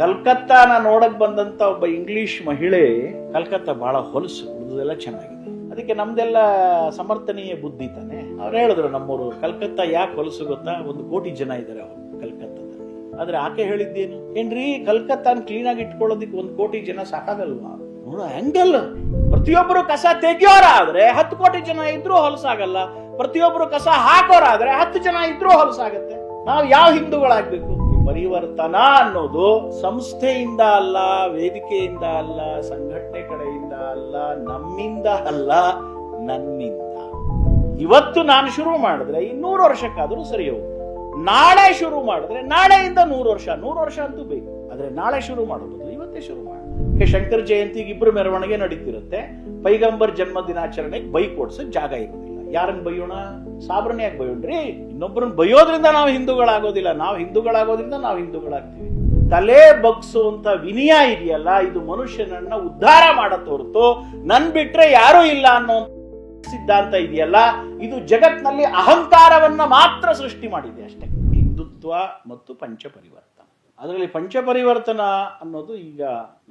ಕಲ್ಕತ್ತಾನ ನೋಡಕ್ ಬಂದಂತ ಒಬ್ಬ ಇಂಗ್ಲಿಷ್ ಮಹಿಳೆ, ಕಲ್ಕತ್ತಾ ಬಹಳ ಹೊಲಸು, ಉಳಿದೆಲ್ಲ ಚೆನ್ನಾಗಿದೆ, ಅದಕ್ಕೆ ನಮ್ದೆಲ್ಲ ಸಮರ್ಥನೀಯ ಬುದ್ಧಿ ತಾನೆ. ಅವ್ರು ಹೇಳಿದ್ರು, ನಮ್ಮೂರು ಕಲ್ಕತ್ತಾ ಯಾಕೆ ಹೊಲಸು ಗೊತ್ತಾ, 1 ಕೋಟಿ ಜನ ಇದ್ದಾರೆ ಅವರು ಕಲ್ಕತ್ತಾದಲ್ಲಿ. ಆದ್ರೆ ಆಕೆ ಹೇಳಿದ್ದೇನು, ಏನ್ರಿ ಕಲ್ಕತ್ತಾನ ಕ್ಲೀನ್ ಆಗಿ ಇಟ್ಕೊಳ್ಳೋದಿಕ್ಕೆ 1 ಕೋಟಿ ಜನ ಸಾಕಾಗಲ್ವಾ? ನೋಡ ಹೆಂಗಲ್ಲ, ಪ್ರತಿಯೊಬ್ಬರು ಕಸ ತೆಗಿಯೋರಾದ್ರೆ 10 ಕೋಟಿ ಜನ ಇದ್ರೂ ಹೊಲಸಾಗಲ್ಲ, ಪ್ರತಿಯೊಬ್ಬರು ಕಸ ಹಾಕೋರಾದ್ರೆ 10 ಜನ ಇದ್ರೂ ಹೊಲಸಾಗತ್ತೆ. ನಾವು ಯಾವ ಹಿಂದೂಗಳಾಗ್ಬೇಕು? ಪರಿವರ್ತನಾ ಅನ್ನೋದು ಸಂಸ್ಥೆಯಿಂದ ಅಲ್ಲ, ವೇದಿಕೆಯಿಂದ ಅಲ್ಲ, ಸಂಘಟನೆ ಕಡೆಯಿಂದ ಅಲ್ಲ, ನಮ್ಮಿಂದ ಅಲ್ಲ, ನನ್ನಿಂದ. ಇವತ್ತು ನಾನು ಶುರು ಮಾಡಿದ್ರೆ 200 ವರ್ಷಕ್ಕಾದ್ರೂ ಸರಿ ಹೋಗುತ್ತೆ. ನಾಳೆ ಶುರು ಮಾಡಿದ್ರೆ ನಾಳೆಯಿಂದ 100 ವರ್ಷ, 100 ವರ್ಷ ಅಂತೂ ಬೇಕು. ಆದ್ರೆ ನಾಳೆ ಶುರು ಮಾಡೋದು ಇವತ್ತೇ ಶುರು ಮಾಡಿ. ಶಂಕರ ಜಯಂತಿಗೆ 2 ಮೆರವಣಿಗೆ ನಡೀತಿರುತ್ತೆ. ಪೈಗಂಬರ್ ಜನ್ಮ ದಿನಾಚರಣೆಗೆ ಬೈಕ್ ಓಡಿಸೋಕೆ ಜಾಗ ಇರೋದಿಲ್ಲ. ಯಾರನ್ನ ಬೈಯೋಣ? ಸಾಬ್ರನ್ನ ಯಾಕೆ ಬೈಯೋಣ್ರಿ? ಇನ್ನೊಬ್ಬರನ್ನ ಬೈಯೋದ್ರಿಂದ ನಾವು ಹಿಂದೂಗಳಾಗೋದಿಲ್ಲ, ನಾವು ಹಿಂದೂಗಳಾಗೋದ್ರಿಂದ ನಾವು ಹಿಂದೂಗಳಾಗ್ತೀವಿ. ತಲೆ ಬಗ್ಸುವಂತ ವಿನಯ ಇದೆಯಲ್ಲ, ಇದು ಮನುಷ್ಯನನ್ನ ಉದ್ಧಾರ ಮಾಡತ್ ಹೊರತು ನನ್ ಬಿಟ್ರೆ ಯಾರೂ ಇಲ್ಲ ಅನ್ನೋ ಸಿದ್ಧಾಂತ ಇದೆಯಲ್ಲ, ಇದು ಜಗತ್ನಲ್ಲಿ ಅಹಂಕಾರವನ್ನ ಮಾತ್ರ ಸೃಷ್ಟಿ ಮಾಡಿದೆ ಅಷ್ಟೇ. ಹಿಂದುತ್ವ ಮತ್ತು ಪಂಚಪರಿವರ್ತನ, ಅದರಲ್ಲಿ ಪಂಚಪರಿವರ್ತನ ಅನ್ನೋದು ಈಗ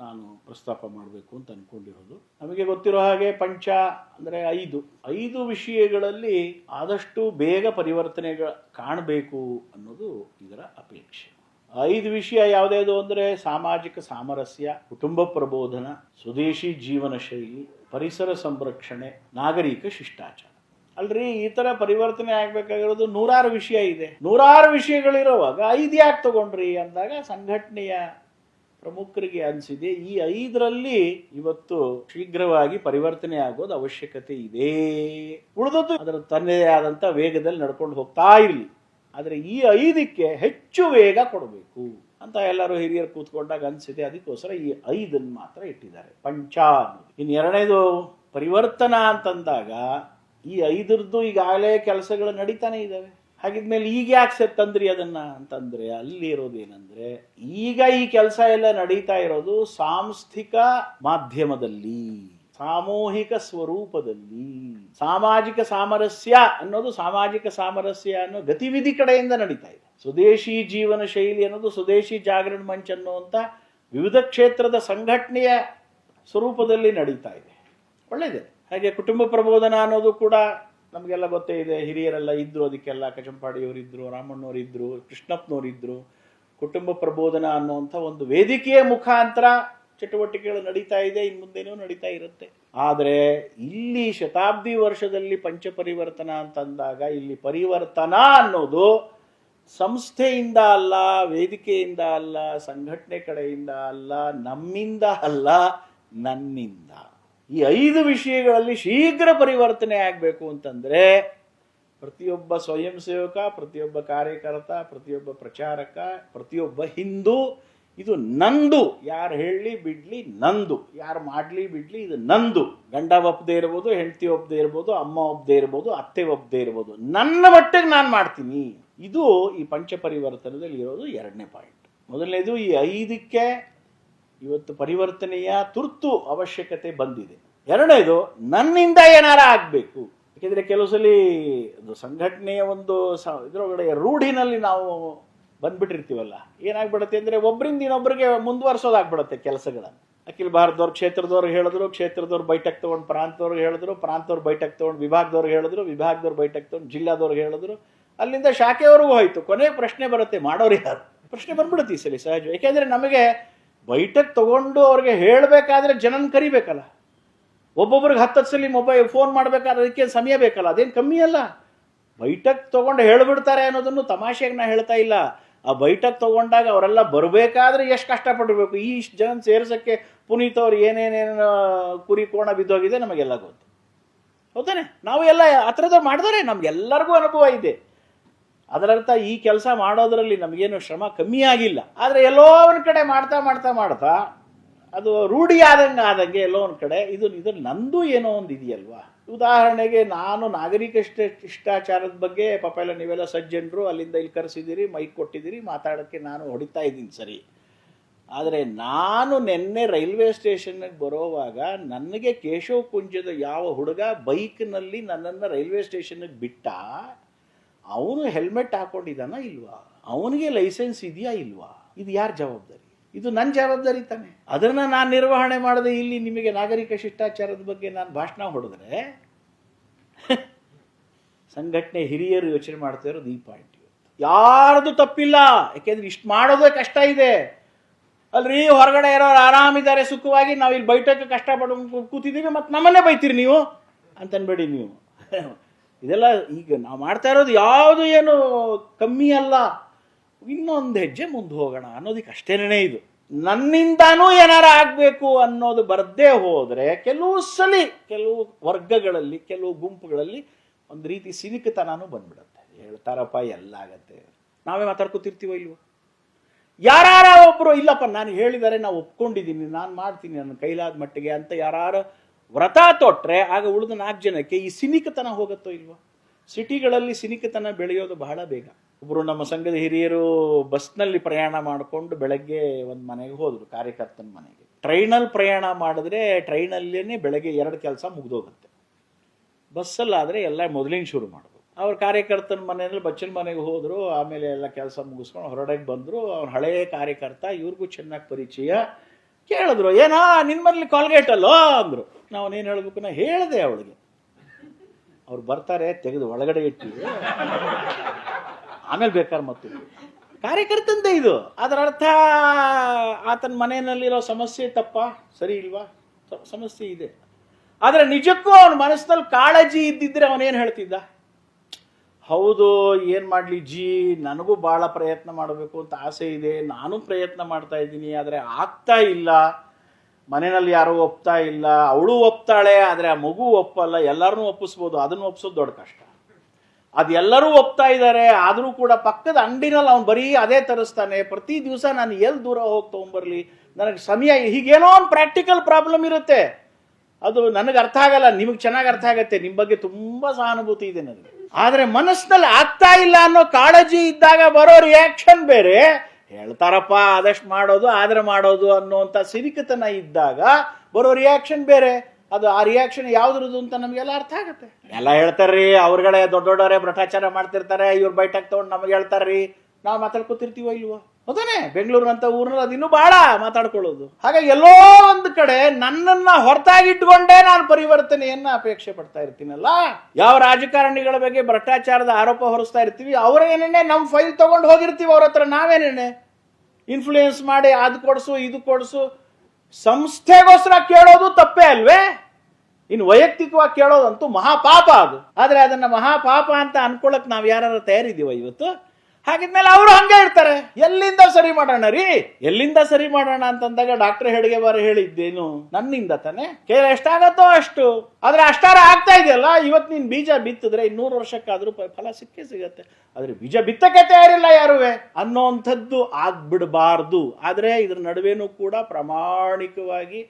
ನಾನು ಪ್ರಸ್ತಾಪ ಮಾಡಬೇಕು ಅಂತ ಅನ್ಕೊಂಡಿರೋದು. ನಮಗೆ ಗೊತ್ತಿರೋ ಹಾಗೆ ಪಂಚ ಅಂದ್ರೆ 5 ವಿಷಯಗಳಲ್ಲಿ ಆದಷ್ಟು ಬೇಗ ಪರಿವರ್ತನೆಗಳು ಕಾಣಬೇಕು ಅನ್ನೋದು ಇದರ ಅಪೇಕ್ಷೆ. 5 ವಿಷಯ ಯಾವುದ್ಯಾವುದು ಅಂದ್ರೆ ಸಾಮಾಜಿಕ ಸಾಮರಸ್ಯ, ಕುಟುಂಬ ಪ್ರಬೋಧನ, ಸ್ವದೇಶಿ ಜೀವನ ಶೈಲಿ, ಪರಿಸರ ಸಂರಕ್ಷಣೆ, ನಾಗರಿಕ ಶಿಷ್ಟಾಚಾರ. ಅಲ್ರಿ, ಈ ತರ ಪರಿವರ್ತನೆ ಆಗ್ಬೇಕಾಗಿರೋದು 100 ವಿಷಯ ಇದೆ. 100 ವಿಷಯಗಳಿರುವಾಗ 5 ಯಾಕೆ ತಗೊಂಡ್ರಿ ಅಂದಾಗ ಸಂಘಟನೆಯ ಪ್ರಮುಖರಿಗೆ ಅನಿಸಿದೆ, ಈ 5ರಲ್ಲಿ ಇವತ್ತು ಶೀಘ್ರವಾಗಿ ಪರಿವರ್ತನೆ ಆಗೋದು ಅವಶ್ಯಕತೆ ಇದೆ. ಉಳಿದದ್ದು ಅದರ ತನ್ನದೇ ಆದಂತ ವೇಗದಲ್ಲಿ ನಡ್ಕೊಂಡು ಹೋಗ್ತಾ ಇರಲಿ, ಆದ್ರೆ ಈ 5ಕ್ಕೆ ಹೆಚ್ಚು ವೇಗ ಕೊಡಬೇಕು ಅಂತ ಎಲ್ಲರೂ ಹಿರಿಯರು ಕೂತ್ಕೊಂಡಾಗ ಅನ್ಸಿದೆ. ಅದಕ್ಕೋಸ್ಕರ ಈ 5 ಮಾತ್ರ ಇಟ್ಟಿದ್ದಾರೆ ಪಂಚ ಅನ್ನೋದು. ಇನ್ನು 2ನೇದು ಪರಿವರ್ತನಾ ಅಂತಂದಾಗ ಈ 5ರದ್ದು ಈಗಾಗಲೇ ಕೆಲಸಗಳು ನಡೀತಾನೆ ಇದ್ದಾವೆ. ಹಾಗಿದ್ಮೇಲೆ ಈಗ ಯಾಕೆ ತಂದ್ರಿ ಅದನ್ನ ಅಂತಂದ್ರೆ, ಅಲ್ಲಿ ಇರೋದೇನಂದ್ರೆ, ಈಗ ಈ ಕೆಲಸ ಎಲ್ಲ ನಡೀತಾ ಇರೋದು ಸಾಂಸ್ಥಿಕ ಮಾಧ್ಯಮದಲ್ಲಿ, ಸಾಮೂಹಿಕ ಸ್ವರೂಪದಲ್ಲಿ. ಸಾಮಾಜಿಕ ಸಾಮರಸ್ಯ ಅನ್ನೋದು ಸಾಮಾಜಿಕ ಸಾಮರಸ್ಯ ಅನ್ನೋ ಗತಿವಿಧಿ ಕಡೆಯಿಂದ ನಡೀತಾ ಇದೆ. ಸ್ವದೇಶಿ ಜೀವನ ಶೈಲಿ ಅನ್ನೋದು ಸ್ವದೇಶಿ ಜಾಗರಣ ಮಂಚ್ ಅನ್ನುವಂತ ವಿವಿಧ ಕ್ಷೇತ್ರದ ಸಂಘಟನೆಯ ಸ್ವರೂಪದಲ್ಲಿ ನಡೀತಾ ಇದೆ. ಒಳ್ಳೇದೆ. ಹಾಗೆ ಕುಟುಂಬ ಪ್ರಬೋಧನ ಅನ್ನೋದು ಕೂಡ ನಮಗೆಲ್ಲ ಗೊತ್ತೇ ಇದೆ. ಹಿರಿಯರೆಲ್ಲ ಇದ್ರು, ಅದಕ್ಕೆಲ್ಲ ಕಚಂಪಾಡಿಯವರಿದ್ರು, ರಾಮಣ್ಣವರಿದ್ರು, ಕೃಷ್ಣಪ್ಪನವರಿದ್ರು. ಕುಟುಂಬ ಪ್ರಬೋಧನ ಅನ್ನುವಂಥ ಒಂದು ವೇದಿಕೆಯ ಮುಖಾಂತರ ಚಟುವಟಿಕೆಗಳು ನಡೀತಾ ಇದೆ, ಇನ್ನು ಮುಂದೇನೂ ನಡೀತಾ ಇರುತ್ತೆ. ಆದರೆ ಇಲ್ಲಿ ಶತಾಬ್ದಿ ವರ್ಷದಲ್ಲಿ ಪಂಚಪರಿವರ್ತನ ಅಂತಂದಾಗ ಇಲ್ಲಿ ಪರಿವರ್ತನಾ ಅನ್ನೋದು ಸಂಸ್ಥೆಯಿಂದ ಅಲ್ಲ, ವೇದಿಕೆಯಿಂದ ಅಲ್ಲ, ಸಂಘಟನೆ ಕಡೆಯಿಂದ ಅಲ್ಲ, ನಮ್ಮಿಂದ ಅಲ್ಲ, ನನ್ನಿಂದ. ಈ 5 ವಿಷಯಗಳಲ್ಲಿ ಶೀಘ್ರ ಪರಿವರ್ತನೆ ಆಗಬೇಕು ಅಂತಂದ್ರೆ ಪ್ರತಿಯೊಬ್ಬ ಸ್ವಯಂ ಸೇವಕ, ಪ್ರತಿಯೊಬ್ಬ ಕಾರ್ಯಕರ್ತ, ಪ್ರತಿಯೊಬ್ಬ ಪ್ರಚಾರಕ, ಪ್ರತಿಯೊಬ್ಬ ಹಿಂದೂ ಇದು ನಂದು, ಯಾರು ಹೇಳಲಿ ಬಿಡ್ಲಿ ನಂದು, ಯಾರು ಮಾಡ್ಲಿ ಬಿಡ್ಲಿ ಇದು ನಂದು. ಗಂಡ ಒಪ್ಪದೇ ಇರ್ಬೋದು, ಹೆಂಡತಿ ಒಪ್ಪದೇ ಇರ್ಬೋದು, ಅಮ್ಮ ಒಪ್ಪದೇ ಇರ್ಬೋದು, ಅತ್ತೆ ಒಪ್ಪದೇ ಇರ್ಬೋದು, ನನ್ನ ಮಟ್ಟಿಗೆ ನಾನು ಮಾಡ್ತೀನಿ. ಇದು ಈ ಪಂಚಪರಿವರ್ತನದಲ್ಲಿ ಇರೋದು 2ನೇ ಪಾಯಿಂಟ್. ಮೊದಲನೇದು, ಈ 5ಕ್ಕೆ ಇವತ್ತು ಪರಿವರ್ತನೆಯ ತುರ್ತು ಅವಶ್ಯಕತೆ ಬಂದಿದೆ. 2ನೇದು, ನನ್ನಿಂದ ಏನಾರ ಆಗ್ಬೇಕು. ಯಾಕೆಂದ್ರೆ ಕೆಲವು ಸಲ ಸಂಘಟನೆಯ ಒಂದು ಇದ್ರೊಳಗಡೆ ರೂಢಿನಲ್ಲಿ ನಾವು ಬಂದ್ಬಿಟ್ಟಿರ್ತೀವಲ್ಲ, ಏನಾಗ್ಬಿಡುತ್ತೆ ಅಂದ್ರೆ ಒಬ್ಬರಿಂದ ಇನ್ನೊಬ್ಬರಿಗೆ ಮುಂದುವರ್ಸೋದಾಗ್ಬಿಡುತ್ತೆ ಕೆಲಸಗಳನ್ನು. ಅಖಿಲ ಭಾರತದವ್ರು ಕ್ಷೇತ್ರದವ್ರಿಗೆ ಹೇಳಿದ್ರು, ಕ್ಷೇತ್ರದವ್ರು ಬೈಠಕ್ ತಗೊಂಡು ಪ್ರಾಂತದವ್ರಿಗೆ ಹೇಳಿದ್ರು, ಪ್ರಾಂತವ್ರು ಬೈಠಕ್ ತಗೊಂಡು ವಿಭಾಗದವ್ರಿಗೆ ಹೇಳಿದ್ರು, ವಿಭಾಗದವ್ರು ಬೈಠಕ್ ತಗೊಂಡು ಜಿಲ್ಲಾದವ್ರಿಗೆ ಹೇಳಿದ್ರು, ಅಲ್ಲಿಂದ ಶಾಖೆವರೆಗೂ ಹೋಯ್ತು. ಕೊನೆ ಪ್ರಶ್ನೆ ಬರುತ್ತೆ, ಮಾಡೋರು ಯಾರು? ಪ್ರಶ್ನೆ ಬಂದ್ಬಿಡುತ್ತೆ ಈ ಸಲ ಸಹಜ. ಯಾಕೆಂದ್ರೆ ನಮಗೆ ಬೈಠಕ್ ತಗೊಂಡು ಅವ್ರಿಗೆ ಹೇಳಬೇಕಾದ್ರೆ ಜನನ್ ಕರಿಬೇಕಲ್ಲ. ಒಬ್ಬೊಬ್ರಿಗೆ 10 ಸಲ ಫೋನ್ ಮಾಡ್ಬೇಕಾದ್ರೆ ಅದಕ್ಕೆ ಸಮಯ ಬೇಕಲ್ಲ, ಅದೇನು ಕಮ್ಮಿ ಅಲ್ಲ. ಬೈಠಕ್ ತಗೊಂಡು ಹೇಳ್ಬಿಡ್ತಾರೆ ಅನ್ನೋದನ್ನು ತಮಾಷೆಗೆ ನಾ ಹೇಳ್ತಾ ಇಲ್ಲ. ಆ ಬೈಠಕ್ ತಗೊಂಡಾಗ ಅವರೆಲ್ಲ ಬರಬೇಕಾದ್ರೆ ಎಷ್ಟು ಕಷ್ಟಪಟ್ಟಿರ್ಬೇಕು. ಈ ಜನ ಸೇರ್ಸಕ್ಕೆ ಪುನೀತ್ ಅವ್ರು ಏನೇನೇನು ಕುರಿ ಕೋಣ ಬಿದ್ದೋಗಿದೆ ನಮಗೆಲ್ಲ ಗೊತ್ತು, ಹೌದಾನೆ? ನಾವು ಎಲ್ಲ ಆ ಥರದವ್ರು ಮಾಡಿದರೆ ನಮ್ಗೆಲ್ಲರಿಗೂ ಅನುಭವ ಇದೆ. ಅದರರ್ಥ ಈ ಕೆಲಸ ಮಾಡೋದ್ರಲ್ಲಿ ನಮಗೇನು ಶ್ರಮ ಕಮ್ಮಿ ಆಗಿಲ್ಲ. ಆದರೆ ಎಲ್ಲೋ ಒಂದು ಕಡೆ ಮಾಡ್ತಾ ಮಾಡ್ತಾ ಮಾಡ್ತಾ ಅದು ರೂಢಿ ಆದಂಗೆ ಎಲ್ಲೋ ಒಂದು ಕಡೆ ಇದು ನಂದು ಏನೋ ಒಂದು ಇದೆಯಲ್ವಾ. ಉದಾಹರಣೆಗೆ ನಾನು ನಾಗರಿಕ ಶಿಷ್ಟಾಚಾರದ ಬಗ್ಗೆ ಪಾಪ ಎಲ್ಲ ನೀವೆಲ್ಲ ಸಜ್ಜನರು ಅಲ್ಲಿಂದ ಇಲ್ಲಿ ಕರೆಸಿದ್ದೀರಿ, ಮೈಕ್ ಕೊಟ್ಟಿದ್ದೀರಿ, ಮಾತಾಡೋಕ್ಕೆ ನಾನು ಹೊಡಿತಾ ಇದ್ದೀನಿ ಸರಿ. ಆದರೆ ನಾನು ನಿನ್ನೆ ರೈಲ್ವೆ ಸ್ಟೇಷನ್ಗೆ ಬರೋವಾಗ ನನಗೆ ಕೇಶವ ಕುಂಜದ ಯಾವ ಹುಡುಗ ಬೈಕ್ನಲ್ಲಿ ನನ್ನನ್ನು ರೈಲ್ವೆ ಸ್ಟೇಷನ್ಗೆ ಬಿಟ್ಟ, ಅವನು ಹೆಲ್ಮೆಟ್ ಹಾಕೊಂಡಿದ್ದಾನ ಇಲ್ವಾ, ಅವನಿಗೆ ಲೈಸೆನ್ಸ್ ಇದೆಯಾ ಇಲ್ವಾ, ಇದು ಯಾರ ಜವಾಬ್ದಾರಿ? ಇದು ನನ್ನ ಜವಾಬ್ದಾರಿ ತಾನೆ. ಅದನ್ನು ನಾನು ನಿರ್ವಹಣೆ ಮಾಡದೆ ಇಲ್ಲಿ ನಿಮಗೆ ನಾಗರಿಕ ಶಿಷ್ಟಾಚಾರದ ಬಗ್ಗೆ ನಾನು ಭಾಷಣ ಹೊಡೆದ್ರೆ ಸಂಘಟನೆ ಹಿರಿಯರು ಯೋಚನೆ ಮಾಡ್ತಾ ಇರೋದು ಈ ಪಾಯಿಂಟ್. ಯಾರ್ದು ತಪ್ಪಿಲ್ಲ, ಯಾಕೆಂದ್ರೆ ಇಷ್ಟು ಮಾಡೋದೇ ಕಷ್ಟ ಇದೆ ಅಲ್ರಿ. ಹೊರಗಡೆ ಇರೋರು ಆರಾಮಿದ್ದಾರೆ ಸುಖವಾಗಿ, ನಾವು ಇಲ್ಲಿ ಬೈಟಕ್ಕೆ ಕಷ್ಟಪಟ್ಟು ಕೂತಿದ್ದೀವಿ, ಮತ್ತು ನಮ್ಮನ್ನೇ ಬೈತೀರಿ ನೀವು ಅಂತನ್ಬೇಡಿ ನೀವು. ಇದೆಲ್ಲ ಈಗ ನಾವು ಮಾಡ್ತಾ ಇರೋದು ಯಾವುದು ಏನು ಕಮ್ಮಿ ಅಲ್ಲ, ಇನ್ನೊಂದು ಹೆಜ್ಜೆ ಮುಂದೆ ಹೋಗೋಣ ಅನ್ನೋದಕ್ಕೆ ಅಷ್ಟೇನೇ. ಇದು ನನ್ನಿಂದಾನೂ ಏನಾರ ಆಗಬೇಕು ಅನ್ನೋದು ಬರದೇ ಹೋದರೆ ಕೆಲವು ಸಲ ಕೆಲವು ವರ್ಗಗಳಲ್ಲಿ ಕೆಲವು ಗುಂಪುಗಳಲ್ಲಿ ಒಂದು ರೀತಿ ಸಿನಿಕತನೂ ಬಂದ್ಬಿಡುತ್ತೆ. ಹೇಳ್ತಾರಪ್ಪ ಎಲ್ಲ ಆಗತ್ತೆ, ನಾವೇ ಮಾತಾಡ್ಕೊತಿರ್ತೀವೋ ಇಲ್ವೋ. ಯಾರ ಒಬ್ಬರು ಇಲ್ಲಪ್ಪ ನಾನು ಹೇಳಿದರೆ ನಾವು ಒಪ್ಕೊಂಡಿದ್ದೀನಿ, ನಾನು ಮಾಡ್ತೀನಿ ನನ್ನ ಕೈಲಾದ ಮಟ್ಟಿಗೆ ಅಂತ ಯಾರು ವ್ರತ ತೊಟ್ರೆ ಆಗ ಉಳಿದ 4 ಜನಕ್ಕೆ ಈ ಸಿನಿಕತನ ಹೋಗುತ್ತೋ ಇಲ್ವೋ. ಸಿಟಿಗಳಲ್ಲಿ ಸಿನಿಕತನ ಬೆಳೆಯೋದು ಬಹಳ ಬೇಗ. ಒಬ್ಬರು ನಮ್ಮ ಸಂಘದ ಹಿರಿಯರು ಬಸ್ನಲ್ಲಿ ಪ್ರಯಾಣ ಮಾಡಿಕೊಂಡು ಬೆಳಗ್ಗೆ ಒಂದು ಮನೆಗೆ ಹೋದರು, ಕಾರ್ಯಕರ್ತನ ಮನೆಗೆ. ಟ್ರೈನಲ್ಲಿ ಪ್ರಯಾಣ ಮಾಡಿದ್ರೆ ಟ್ರೈನಲ್ಲೇ ಬೆಳಗ್ಗೆ 2 ಕೆಲಸ ಮುಗಿದೋಗುತ್ತೆ. ಬಸ್ಸಲ್ಲಾದರೆ ಎಲ್ಲ ಮೊದಲಿನ ಶುರು ಮಾಡಬೇಕು. ಅವ್ರ ಕಾರ್ಯಕರ್ತನ ಮನೆಯಲ್ಲಿ ಬಚ್ಚನ ಮನೆಗೆ ಹೋದರು, ಆಮೇಲೆ ಎಲ್ಲ ಕೆಲಸ ಮುಗಿಸ್ಕೊಂಡು ಹೊರಡಕ್ಕೆ ಬಂದರು. ಅವ್ರ ಹಳೆಯ ಕಾರ್ಯಕರ್ತ, ಇವ್ರಿಗೂ ಚೆನ್ನಾಗಿ ಪರಿಚಯ. ಕೇಳಿದ್ರು, ಏನೋ ನಿನ್ನ ಮನೇಲಿ ಕಾಲ್ಗೇಟ್ ಅಲ್ಲೋ ಅಂದರು. ನಾವನೇನು ಹೇಳಬೇಕು, ನಾ ಹೇಳಿದೆ ಅವಳಿಗೆ. ಅವ್ರು ಬರ್ತಾರೆ, ತೆಗೆದು ಒಳಗಡೆ ಇಟ್ಟಿವಿ, ಆಮೇಲೆ ಬೇಕಾದ್ರೆ ಮತ್ತು ಕಾರ್ಯಕರ್ತಂದೇ ಇದು. ಅದರ ಅರ್ಥ ಆತನ ಮನೆಯಲ್ಲಿರೋ ಸಮಸ್ಯೆ ತಪ್ಪ ಸರಿ ಇಲ್ವಾ? ಸಮಸ್ಯೆ ಇದೆ. ಆದರೆ ನಿಜಕ್ಕೂ ಅವನ ಮನಸ್ಸಿನಲ್ಲಿ ಕಾಳಜಿ ಇದ್ದಿದ್ರೆ ಅವನೇನು ಹೇಳ್ತಿದ್ದ? ಹೌದು, ಏನು ಮಾಡಲಿ ಜಿ, ನನಗೂ ಭಾಳ ಪ್ರಯತ್ನ ಮಾಡಬೇಕು ಅಂತ ಆಸೆ ಇದೆ, ನಾನು ಪ್ರಯತ್ನ ಮಾಡ್ತಾ ಇದ್ದೀನಿ, ಆದರೆ ಆಗ್ತಾ ಇಲ್ಲ. ಮನೆಯಲ್ಲಿ ಯಾರೂ ಒಪ್ತಾ ಇಲ್ಲ, ಅವಳು ಒಪ್ತಾಳೆ ಆದರೆ ಆ ಮಗು ಒಪ್ಪಲ್ಲ. ಎಲ್ಲರನ್ನೂ ಒಪ್ಪಿಸ್ಬೋದು, ಅದನ್ನು ಒಪ್ಸೋದು ದೊಡ್ಡ ಕಷ್ಟ. ಅದು ಎಲ್ಲರೂ ಒಪ್ತಾ ಇದ್ದಾರೆ, ಆದರೂ ಕೂಡ ಪಕ್ಕದ ಅಂಗಡಿನಲ್ಲಿ ಅವ್ನು ಬರೀ ಅದೇ ತರಿಸ್ತಾನೆ. ಪ್ರತಿ ದಿವಸ ನಾನು ಎಲ್ಲಿ ದೂರ ಹೋಗಿ ತೊಗೊಂಬರ್ಲಿ, ನನಗೆ ಸಮಯ, ಹೀಗೇನೋ ಒಂದು ಪ್ರಾಕ್ಟಿಕಲ್ ಪ್ರಾಬ್ಲಮ್ ಇರುತ್ತೆ. ಅದು ನನಗೆ ಅರ್ಥ ಆಗಲ್ಲ, ನಿಮಗೆ ಚೆನ್ನಾಗಿ ಅರ್ಥ ಆಗತ್ತೆ, ನಿಮ್ಮ ಬಗ್ಗೆ ತುಂಬ ಸಹಾನುಭೂತಿ ಇದೆ ನನಗೆ. ಆದರೆ ಮನಸ್ಸಿನಲ್ಲಿ ಆಗ್ತಾ ಇಲ್ಲ ಅನ್ನೋ ಕಾಳಜಿ ಇದ್ದಾಗ ಬರೋ ರಿಯಾಕ್ಷನ್ ಬೇರೆ. ಹೇಳ್ತಾರಪ್ಪ ಆದಷ್ಟು ಮಾಡೋದು, ಆದ್ರೆ ಮಾಡೋದು ಅನ್ನೋಂಥ ಸಿನಿಕತನ ಇದ್ದಾಗ ಬರೋ ರಿಯಾಕ್ಷನ್ ಬೇರೆ. ಅದು ಆ ರಿಯಾಕ್ಷನ್ ಯಾವ್ದ್ರದ್ದು ಅಂತ ನಮಗೆಲ್ಲ ಅರ್ಥ ಆಗುತ್ತೆ. ಎಲ್ಲ ಹೇಳ್ತಾರ್ರಿ, ಅವ್ರಗಳೇ ದೊಡ್ಡವರೇ ಭ್ರಷ್ಟಾಚಾರ ಮಾಡ್ತಿರ್ತಾರೆ, ಇವ್ರು ಬೈಟಾಕ್ ತಗೊಂಡು ನಮಗೆ ಹೇಳ್ತಾರ್ರಿ, ನಾವು ಮಾತಾಡ್ಕೊತಿರ್ತೀವೋ ಇಲ್ವೋ? ಹೌದಾನೆ? ಬೆಂಗಳೂರು ಅಂತ ಊರಿನಲ್ಲಿ ಅದಿನ್ನೂ ಬಹಳ ಮಾತಾಡ್ಕೊಳ್ಳೋದು. ಹಾಗಾಗಿ ಎಲ್ಲೋ ಒಂದು ಕಡೆ ನನ್ನನ್ನ ಹೊರತಾಗಿಟ್ಕೊಂಡೇ ನಾನು ಪರಿವರ್ತನೆಯನ್ನ ಅಪೇಕ್ಷೆ ಪಡ್ತಾ ಇರ್ತೀನಲ್ಲ. ಯಾವ ರಾಜಕಾರಣಿಗಳ ಬಗ್ಗೆ ಭ್ರಷ್ಟಾಚಾರದ ಆರೋಪ ಹೊರಿಸ್ತಾ ಇರ್ತೀವಿ, ಅವರೇನೇ ನಮ್ಮ ಫೈಲ್ ತಗೊಂಡು ಹೋಗಿರ್ತೀವಿ ಅವ್ರ ಹತ್ರ. ನಾವೇನೇನೆ ಇನ್ಫ್ಲೂಯೆನ್ಸ್ ಮಾಡಿ ಅದು ಕೊಡಿಸು ಇದು ಕೊಡಿಸು. ಸಂಸ್ಥೆಗೋಸ್ಕರ ಕೇಳೋದು ತಪ್ಪೇ ಅಲ್ವೇ? ಇನ್ನು ವೈಯಕ್ತಿಕವಾಗಿ ಕೇಳೋದಂತೂ ಮಹಾಪಾಪ ಅದು. ಆದರೆ ಅದನ್ನ ಮಹಾಪಾಪ ಅಂತ ಅನ್ಕೊಳಕ್ ನಾವು ಯಾರು ತಯಾರಿದ್ದೀವ ಇವತ್ತು? ಹಾಗಿದ್ಮೇಲೆ ಅವರು ಹಂಗೆ ಇರ್ತಾರೆ. ಎಲ್ಲಿಂದ ಸರಿ ಮಾಡೋಣ ರೀ, ಎಲ್ಲಿಂದ ಸರಿ ಮಾಡೋಣ ಅಂತಂದಾಗ ಡಾಕ್ಟರ್ ಹೆಡ್ಗೇವಾರ್ ಹೇಳಿದ್ದೇನು, ನನ್ನಿಂದ ತಾನೆ, ಕೇಳ ಎಷ್ಟಾಗತ್ತೋ ಅಷ್ಟು. ಆದ್ರೆ ಅಷ್ಟಾರ ಆಗ್ತಾ ಇದೆಯಲ್ಲ. ಇವತ್ತು ನೀನ್ ಬೀಜ ಬಿತ್ತಿದ್ರೆ 200 ವರ್ಷಕ್ಕಾದ್ರೂ ಫಲ ಸಿಕ್ಕೇ ಸಿಗತ್ತೆ. ಆದ್ರೆ ಬೀಜ ಬಿತ್ತಕ್ಕೆ ತಯಾರಿಲ್ಲ ಯಾರುವೆ ಅನ್ನೋಂಥದ್ದು ಆಗ್ಬಿಡಬಾರ್ದು. ಆದ್ರೆ ಇದ್ರ ನಡುವೆನೂ ಕೂಡ ಪ್ರಾಮಾಣಿಕವಾಗಿ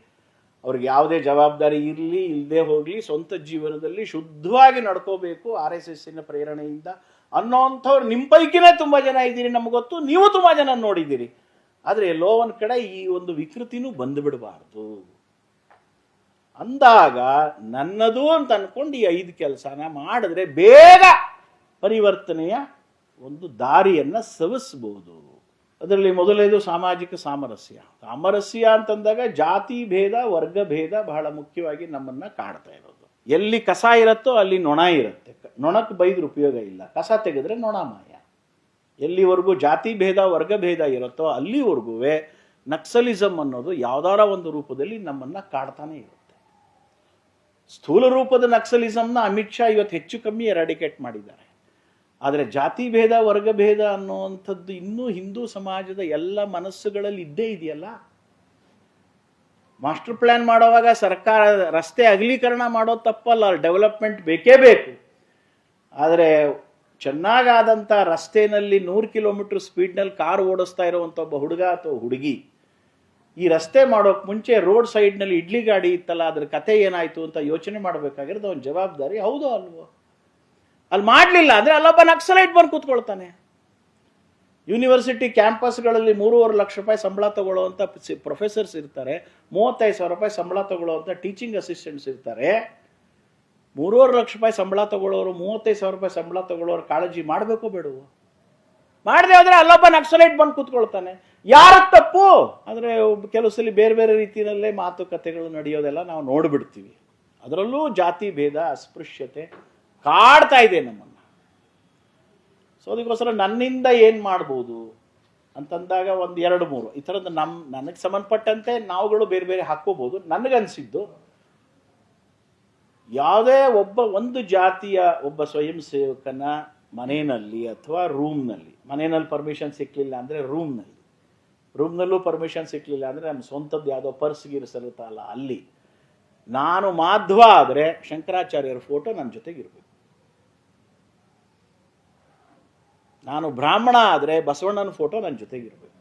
ಅವ್ರಿಗೆ ಯಾವುದೇ ಜವಾಬ್ದಾರಿ ಇರಲಿ ಇಲ್ಲದೆ ಹೋಗ್ಲಿ, ಸ್ವಂತ ಜೀವನದಲ್ಲಿ ಶುದ್ಧವಾಗಿ ನಡ್ಕೋಬೇಕು RSSನ ಪ್ರೇರಣೆಯಿಂದ ಅನ್ನೋಂಥವ್ರು ನಿಮ್ಮ ಪೈಕಿನೇ ತುಂಬ ಜನ ಇದ್ದೀರಿ, ನಮ್ಗೆ ಗೊತ್ತು. ನೀವು ತುಂಬ ಜನ ನೋಡಿದ್ದೀರಿ. ಆದರೆ ಎಲ್ಲೋ ಒಂದು ಕಡೆ ಈ ಒಂದು ವಿಕೃತಿನೂ ಬಂದುಬಿಡಬಾರ್ದು ಅಂದಾಗ ನನ್ನದು ಅಂತ ಅನ್ಕೊಂಡು ಈ 5 ಕೆಲಸನ ಮಾಡಿದ್ರೆ ಬೇಗ ಪರಿವರ್ತನೆಯ ಒಂದು ದಾರಿಯನ್ನು ಸವಿಸ್ಬೋದು. ಅದರಲ್ಲಿ ಮೊದಲನೇದು ಸಾಮಾಜಿಕ ಸಾಮರಸ್ಯ. ಸಾಮರಸ್ಯ ಅಂತಂದಾಗ ಜಾತಿ ಭೇದ ವರ್ಗ ಭೇದ ಬಹಳ ಮುಖ್ಯವಾಗಿ ನಮ್ಮನ್ನು ಕಾಡ್ತಾ ಇರೋದು. ಎಲ್ಲಿ ಕಸ ಇರುತ್ತೋ ಅಲ್ಲಿ ನೊಣ ಇರುತ್ತೆ. ನೊಣಕ್ಕೆ ಬೈದ್ರೆ ಉಪಯೋಗ ಇಲ್ಲ, ಕಸ ತೆಗೆದ್ರೆ ನೊಣ ಮಾಯ. ಎಲ್ಲಿವರೆಗೂ ಜಾತಿ ಭೇದ ವರ್ಗ ಭೇದ ಇರುತ್ತೋ ಅಲ್ಲಿವರೆಗೂ ನಕ್ಸಲಿಸಮ್ ಅನ್ನೋದು ಯಾವ್ದಾರ ಒಂದು ರೂಪದಲ್ಲಿ ನಮ್ಮನ್ನು ಕಾಡ್ತಾನೆ ಇರುತ್ತೆ. ಸ್ಥೂಲ ರೂಪದ ನಕ್ಸಲಿಸಮ್ನ ಅಮಿತ್ ಶಾ ಇವತ್ತು ಹೆಚ್ಚು ಕಮ್ಮಿ ಎರಾಡಿಕೇಟ್ ಮಾಡಿದ್ದಾರೆ. ಆದರೆ ಜಾತಿ ಭೇದ ವರ್ಗ ಭೇದ ಅನ್ನುವಂಥದ್ದು ಇನ್ನೂ ಹಿಂದೂ ಸಮಾಜದ ಎಲ್ಲ ಮನಸ್ಸುಗಳಲ್ಲಿ ಇದ್ದೇ ಇದೆಯಲ್ಲ. ಮಾಸ್ಟರ್ ಪ್ಲಾನ್ ಮಾಡುವಾಗ ಸರ್ಕಾರ ರಸ್ತೆ ಅಗಲೀಕರಣ ಮಾಡೋದು ತಪ್ಪಲ್ಲ, ಡೆವಲಪ್ಮೆಂಟ್ ಬೇಕೇ ಬೇಕು. ಆದರೆ ಚೆನ್ನಾಗಾದಂಥ ರಸ್ತೆಯಲ್ಲಿ 100 ಕಿಲೋಮೀಟರ್ ಸ್ಪೀಡ್ನಲ್ಲಿ ಕಾರ್ ಓಡಿಸ್ತಾ ಇರುವಂಥ ಒಬ್ಬ ಹುಡುಗ ಅಥವಾ ಹುಡುಗಿ ಈ ರಸ್ತೆ ಮಾಡೋಕೆ ಮುಂಚೆ ರೋಡ್ ಸೈಡ್ನಲ್ಲಿ ಇಡ್ಲಿ ಗಾಡಿ ಇತ್ತಲ್ಲ, ಅದ್ರ ಕತೆ ಏನಾಯಿತು ಅಂತ ಯೋಚನೆ ಮಾಡಬೇಕಾಗಿರೋದು ಅವನ ಜವಾಬ್ದಾರಿ. ಹೌದೋ ಅಲ್ವೋ? ಅಲ್ಲಿ ಮಾಡಲಿಲ್ಲ ಅಂದರೆ ಅಲ್ಲೊಬ್ಬ ನಕ್ಸಲೈಟ್ ಬಂದು ಕೂತ್ಕೊಳ್ತಾನೆ. ಯೂನಿವರ್ಸಿಟಿ ಕ್ಯಾಂಪಸ್ಗಳಲ್ಲಿ 3.5 ಲಕ್ಷ ರೂಪಾಯಿ ಸಂಬಳ ತಗೊಳ್ಳುವಂಥ ಪ್ರೊಫೆಸರ್ಸ್ ಇರ್ತಾರೆ, 35,000 ರೂಪಾಯಿ ಸಂಬಳ ತಗೊಳ್ಳುವಂಥ ಟೀಚಿಂಗ್ ಅಸಿಸ್ಟೆಂಟ್ಸ್ ಇರ್ತಾರೆ. 3.5 ಲಕ್ಷ ರೂಪಾಯಿ ಸಂಬಳ ತಗೊಳ್ಳೋರು 35,000 ರೂಪಾಯಿ ಸಂಬಳ ತಗೊಳ್ಳೋರು ಕಾಳಜಿ ಮಾಡಬೇಕೋ ಬೇಡವೋ? ಮಾಡದೆ ಹೋದ್ರೆ ಅಲ್ಲೊಬ್ಬ ನಕ್ಸಲೈಟ್ ಬಂದು ಕೂತ್ಕೊಳ್ತಾನೆ. ಯಾರ ತಪ್ಪು? ಆದರೆ ಕೆಲವು ಸಲ ಬೇರೆ ಬೇರೆ ರೀತಿಯಲ್ಲೇ ಮಾತುಕತೆಗಳು ನಡೆಯೋದೆಲ್ಲ ನಾವು ನೋಡಿಬಿಡ್ತೀವಿ. ಅದರಲ್ಲೂ ಜಾತಿ ಭೇದ ಅಸ್ಪೃಶ್ಯತೆ ಕಾಡ್ತಾ ಇದೆ ನಮ್ಮನ್ನು. ಸೊ ಅದಕ್ಕೋಸ್ಕರ ನನ್ನಿಂದ ಏನು ಮಾಡ್ಬೋದು ಅಂತಂದಾಗ ಒಂದು 2-3 ಈ ಥರದ್ದು ನನಗೆ ಸಂಬಂಧಪಟ್ಟಂತೆ ನಾವುಗಳು ಬೇರೆ ಬೇರೆ ಹಾಕ್ಕೋಬೋದು. ನನಗನ್ಸಿದ್ದು ಯಾವುದೇ ಒಂದು ಜಾತಿಯ ಒಬ್ಬ ಸ್ವಯಂ ಸೇವಕನ ಮನೆಯಲ್ಲಿ ಅಥವಾ ರೂಮ್ನಲ್ಲಿ, ಮನೆಯಲ್ಲಿ ಪರ್ಮಿಷನ್ ಸಿಕ್ಕಲಿಲ್ಲ ಅಂದರೆ ರೂಮ್ನಲ್ಲೂ ಪರ್ಮಿಷನ್ ಸಿಕ್ಕಲಿಲ್ಲ ಅಂದರೆ ನಮ್ಮ ಸ್ವಂತದ್ದು ಯಾವುದೋ ಪರ್ಸ್ಗಿರಿಸಿರುತ್ತಲ್ಲ ಅಲ್ಲಿ, ನಾನು ಮಾಧ್ವ ಆದರೆ ಶಂಕರಾಚಾರ್ಯರ ಫೋಟೋ ನನ್ನ ಜೊತೆಗಿರಬೇಕು. ನಾನು ಬ್ರಾಹ್ಮಣ ಆದರೆ ಬಸವಣ್ಣನ ಫೋಟೋ ನನ್ನ ಜೊತೆಗಿರಬೇಕು.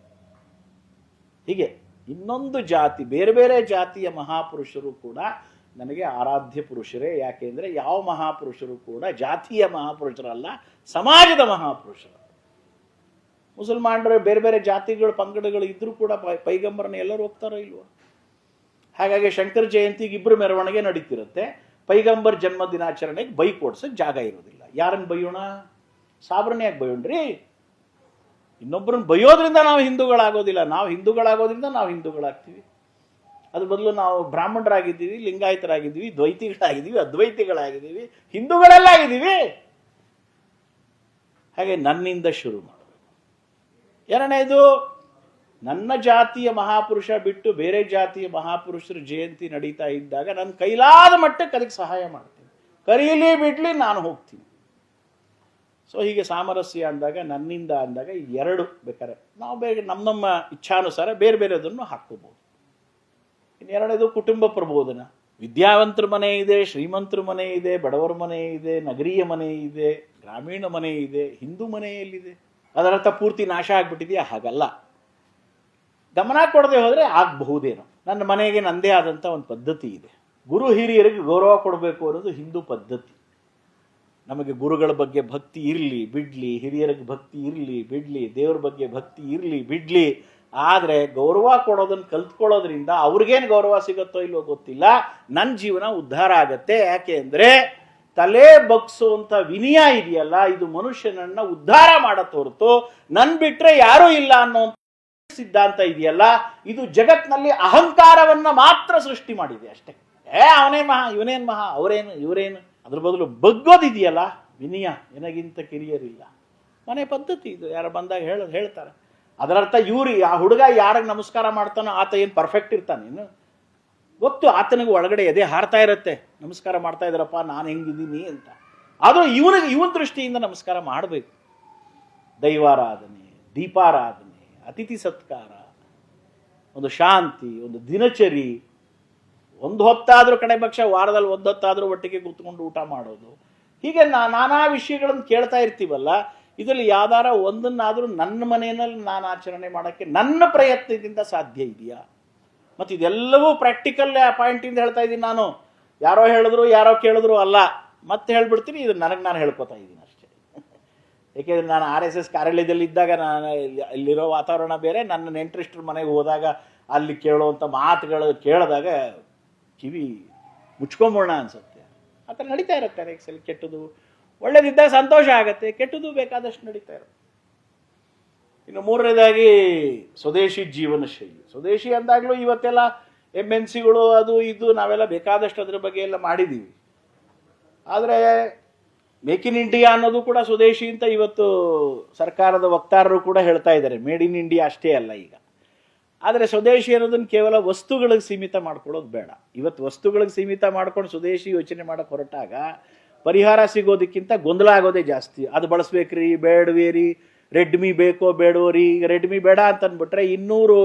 ಹೀಗೆ ಇನ್ನೊಂದು ಜಾತಿ, ಬೇರೆ ಬೇರೆ ಜಾತಿಯ ಮಹಾಪುರುಷರು ಕೂಡ ನನಗೆ ಆರಾಧ್ಯ ಪುರುಷರೇ. ಯಾಕೆಂದರೆ ಯಾವ ಮಹಾಪುರುಷರು ಕೂಡ ಜಾತಿಯ ಮಹಾಪುರುಷರಲ್ಲ, ಸಮಾಜದ ಮಹಾಪುರುಷರು. ಮುಸಲ್ಮಾನರು ಬೇರೆ ಬೇರೆ ಜಾತಿಗಳು ಪಂಗಡಗಳು ಇದ್ರೂ ಕೂಡ ಪೈಗಂಬರನ್ನ ಎಲ್ಲರೂ ಹೋಗ್ತಾರೋ ಇಲ್ವೋ? ಹಾಗಾಗಿ ಶಂಕರ ಜಯಂತಿಗೆ 2 ಮೆರವಣಿಗೆ ನಡೀತಿರುತ್ತೆ. ಪೈಗಂಬರ್ ಜನ್ಮ ದಿನಾಚರಣೆಗೆ ಬೈಕ್ ಓಡಿಸೋಕೆ ಜಾಗ ಇರೋದಿಲ್ಲ. ಯಾರನ್ನು ಬೈಯೋಣ? ಸಾಬ್ರನ್ನ ಯಾಕೆ ಬೈಯೋಣ್ರಿ? ಇನ್ನೊಬ್ಬರನ್ನ ಬೈಯೋದ್ರಿಂದ ನಾವು ಹಿಂದೂಗಳಾಗೋದಿಲ್ಲ, ನಾವು ಹಿಂದೂಗಳಾಗೋದ್ರಿಂದ ನಾವು ಹಿಂದೂಗಳಾಗ್ತೀವಿ. ಅದ್ರ ಬದಲು ನಾವು ಬ್ರಾಹ್ಮಣರಾಗಿದ್ದೀವಿ, ಲಿಂಗಾಯತರಾಗಿದ್ದೀವಿ, ದ್ವೈತಿಗಳಾಗಿದ್ದೀವಿ, ಅದ್ವೈತಿಗಳಾಗಿದ್ದೀವಿ, ಹಿಂದೂಗಳೆಲ್ಲ ಆಗಿದ್ದೀವಿ. ಹಾಗೆ ನನ್ನಿಂದ ಶುರು ಮಾಡೋದು. ಎರಡನೇದು, ನನ್ನ ಜಾತಿಯ ಮಹಾಪುರುಷ ಬಿಟ್ಟು ಬೇರೆ ಜಾತಿಯ ಮಹಾಪುರುಷರ ಜಯಂತಿ ನಡೀತಾ ಇದ್ದಾಗ ನನ್ನ ಕೈಲಾದ ಮಟ್ಟಕ್ಕೆ ಅದಕ್ಕೆ ಸಹಾಯ ಮಾಡ್ತೀನಿ. ಕರೀಲಿ ಬಿಡ್ಲಿ ನಾನು ಹೋಗ್ತೀನಿ. ಸೊ ಹೀಗೆ ಸಾಮರಸ್ಯ ಅಂದಾಗ, ನನ್ನಿಂದ ಅಂದಾಗ 2 ಬೇಕಾರೆ ನಾವು ಬೇರೆ ನಮ್ಮ ಇಚ್ಛಾನುಸಾರ ಬೇರೆ ಬೇರೆದನ್ನು ಹಾಕ್ಕೋಬಹುದು. ಇನ್ನೆರಡನೇದು ಕುಟುಂಬ ಪ್ರಬೋಧನ. ವಿದ್ಯಾವಂತರ ಮನೆ ಇದೆ, ಶ್ರೀಮಂತರ ಮನೆ ಇದೆ, ಬಡವರ ಮನೆ ಇದೆ, ನಗರೀಯ ಮನೆ ಇದೆ, ಗ್ರಾಮೀಣ ಮನೆ ಇದೆ, ಹಿಂದೂ ಮನೆಯಲ್ಲಿದೆ. ಅದರರ್ಥ ಪೂರ್ತಿ ನಾಶ ಆಗ್ಬಿಟ್ಟಿದೆಯಾ? ಹಾಗಲ್ಲ. ಗಮನ ಕೊಡದೆ ಹೋದರೆ ಆಗಬಹುದೇನೋ. ನನ್ನ ಮನೆಗೆ ನನ್ನದೇ ಆದಂಥ ಒಂದು ಪದ್ಧತಿ ಇದೆ. ಗುರು ಹಿರಿಯರಿಗೆ ಗೌರವ ಕೊಡಬೇಕು ಅನ್ನೋದು ಹಿಂದೂ ಪದ್ಧತಿ. ನಮಗೆ ಗುರುಗಳ ಬಗ್ಗೆ ಭಕ್ತಿ ಇರಲಿ ಬಿಡಲಿ, ಹಿರಿಯರಿಗೆ ಭಕ್ತಿ ಇರಲಿ ಬಿಡಲಿ, ದೇವ್ರ ಬಗ್ಗೆ ಭಕ್ತಿ ಇರಲಿ ಬಿಡಲಿ, ಆದರೆ ಗೌರವ ಕೊಡೋದನ್ನು ಕಲ್ತ್ಕೊಳ್ಳೋದ್ರಿಂದ ಅವ್ರಿಗೇನು ಗೌರವ ಸಿಗುತ್ತೋ ಇಲ್ಲೋ ಗೊತ್ತಿಲ್ಲ, ನನ್ನ ಜೀವನ ಉದ್ಧಾರ ಆಗತ್ತೆ. ಯಾಕೆ ಅಂದರೆ ತಲೆ ಬಗ್ಸುವಂಥ ವಿನಯ ಇದೆಯಲ್ಲ, ಇದು ಮನುಷ್ಯನನ್ನ ಉದ್ಧಾರ ಮಾಡತ್ತೆ ಹೊರತು ನನ್ನ ಬಿಟ್ಟರೆ ಯಾರೂ ಇಲ್ಲ ಅನ್ನೋ ಸಿದ್ಧಾಂತ ಇದೆಯಲ್ಲ, ಇದು ಜಗತ್ನಲ್ಲಿ ಅಹಂಕಾರವನ್ನ ಮಾತ್ರ ಸೃಷ್ಟಿ ಮಾಡಿದೆ ಅಷ್ಟೇ. ಅವನೇನ್ ಮಹಾ, ಇವನೇನ್ ಮಹಾ, ಅವರೇನು ಇವರೇನು. ಅದ್ರ ಬದಲು ಬಗ್ಗೋದಿದೆಯಲ್ಲ, ವಿನಯ, ನಿನಗಿಂತ ಕಿರಿಯರಿಲ್ಲ. ಮನೆ ಪದ್ಧತಿ ಇದು. ಯಾರು ಬಂದಾಗ ಹೇಳ್ತಾರೆ. ಅದರರ್ಥ ಆ ಹುಡುಗ ಯಾರಿಗೆ ನಮಸ್ಕಾರ ಮಾಡ್ತಾನೋ ಆತ ಏನು ಪರ್ಫೆಕ್ಟ್ ಇರ್ತಾನೇನು ಗೊತ್ತು. ಆತನಿಗೆ ಒಳಗಡೆ ಎದೆ ಹಾರ್ತಾ ಇರುತ್ತೆ, ನಮಸ್ಕಾರ ಮಾಡ್ತಾ ಇದ್ದಾರಪ್ಪ, ನಾನು ಹೆಂಗಿದ್ದೀನಿ ಅಂತ. ಅದು ಇವನ ದೃಷ್ಟಿಯಿಂದ ನಮಸ್ಕಾರ ಮಾಡಬೇಕು. ದೈವಾರಾಧನೆ, ದೀಪಾರಾಧನೆ, ಅತಿಥಿ ಸತ್ಕಾರ, ಒಂದು ಶಾಂತಿ, ಒಂದು ದಿನಚರಿ, ಒಂದು ಹೊತ್ತಾದರೂ ಕಡೆ ಪಕ್ಷ ವಾರದಲ್ಲಿ 1 ಹೊತ್ತಾದರೂ ಒಟ್ಟಿಗೆ ಕೂತ್ಕೊಂಡು ಊಟ ಮಾಡೋದು. ಹೀಗೆ ನಾನಾ ವಿಷಯಗಳನ್ನು ಕೇಳ್ತಾ ಇರ್ತೀವಲ್ಲ, ಇದರಲ್ಲಿ ಯಾವ್ದಾರ ಒಂದನ್ನಾದರೂ ನನ್ನ ಮನೆಯಲ್ಲಿ ನಾನು ಆಚರಣೆ ಮಾಡೋಕ್ಕೆ ನನ್ನ ಪ್ರಯತ್ನದಿಂದ ಸಾಧ್ಯ ಇದೆಯಾ? ಮತ್ತು ಇದೆಲ್ಲವೂ ಪ್ರಾಕ್ಟಿಕಲ್ ಪಾಯಿಂಟಿಂದ ಹೇಳ್ತಾ ಇದ್ದೀನಿ ನಾನು. ಯಾರೋ ಹೇಳಿದ್ರು ಯಾರೋ ಕೇಳಿದ್ರು ಅಲ್ಲ. ಮತ್ತೆ ಹೇಳ್ಬಿಡ್ತೀನಿ, ಇದು ನನಗೆ ನಾನು ಹೇಳ್ಕೊತಾ ಇದ್ದೀನಿ ಅಷ್ಟೇ. ಏಕೆಂದರೆ ನಾನು RSS ಕಾರ್ಯಾಲಯದಲ್ಲಿ ಇದ್ದಾಗ ನಾನು ಇಲ್ಲಿರೋ ವಾತಾವರಣ ಬೇರೆ, ನನ್ನ ನೆಂಟರಿಷ್ಟರ ಮನೆಗೆ ಹೋದಾಗ ಅಲ್ಲಿ ಕೇಳುವಂಥ ಮಾತುಗಳು ಕೇಳಿದಾಗ ಕಿವಿ ಮುಚ್ಕೊಂಬೋಣ ಅನ್ಸುತ್ತೆ. ಆ ಥರ ನಡೀತಾ ಇರುತ್ತೆ. ಅನೇಕ ಸಲ ಕೆಟ್ಟದು ಒಳ್ಳೇದಿದ್ದಾಗ ಸಂತೋಷ ಆಗುತ್ತೆ, ಕೆಟ್ಟದು ಬೇಕಾದಷ್ಟು ನಡೀತಾ ಇರುತ್ತೆ. ಇನ್ನು 3ನೇದಾಗಿ ಸ್ವದೇಶಿ ಜೀವನ ಶೈಲಿ. ಸ್ವದೇಶಿ ಅಂದಾಗಲೂ ಇವತ್ತೆಲ್ಲ MNCಗಳು ಅದು ಇದು ನಾವೆಲ್ಲ ಬೇಕಾದಷ್ಟು ಅದ್ರ ಬಗ್ಗೆ ಎಲ್ಲ ಮಾಡಿದ್ದೀವಿ. ಆದರೆ ಮೇಕ್ ಇನ್ ಇಂಡಿಯಾ ಅನ್ನೋದು ಕೂಡ ಸ್ವದೇಶಿ ಅಂತ ಇವತ್ತು ಸರ್ಕಾರದ ವಕ್ತಾರರು ಕೂಡ ಹೇಳ್ತಾ ಇದ್ದಾರೆ. ಮೇಡ್ ಇನ್ ಇಂಡಿಯಾ ಅಷ್ಟೇ ಅಲ್ಲ ಈಗ. ಆದರೆ ಸ್ವದೇಶಿ ಅನ್ನೋದನ್ನು ಕೇವಲ ವಸ್ತುಗಳಿಗೆ ಸೀಮಿತ ಮಾಡ್ಕೊಳ್ಳೋದು ಬೇಡ. ಇವತ್ತು ವಸ್ತುಗಳಿಗೆ ಸೀಮಿತ ಮಾಡ್ಕೊಂಡು ಸ್ವದೇಶಿ ಯೋಚನೆ ಮಾಡೋಕ್ಕೆ ಹೊರಟಾಗ ಪರಿಹಾರ ಸಿಗೋದಕ್ಕಿಂತ ಗೊಂದಲ ಆಗೋದೇ ಜಾಸ್ತಿ. ಅದು ಬಳಸ್ಬೇಕ್ರಿ, ಬೇಡವೇ ರೀ, ರೆಡ್ಮಿ ಬೇಕೋ ಬೇಡವೋ ರೀ. ಈಗ ರೆಡ್ಮಿ ಬೇಡ ಅಂತ ಅಂದ್ಬಿಟ್ರೆ 200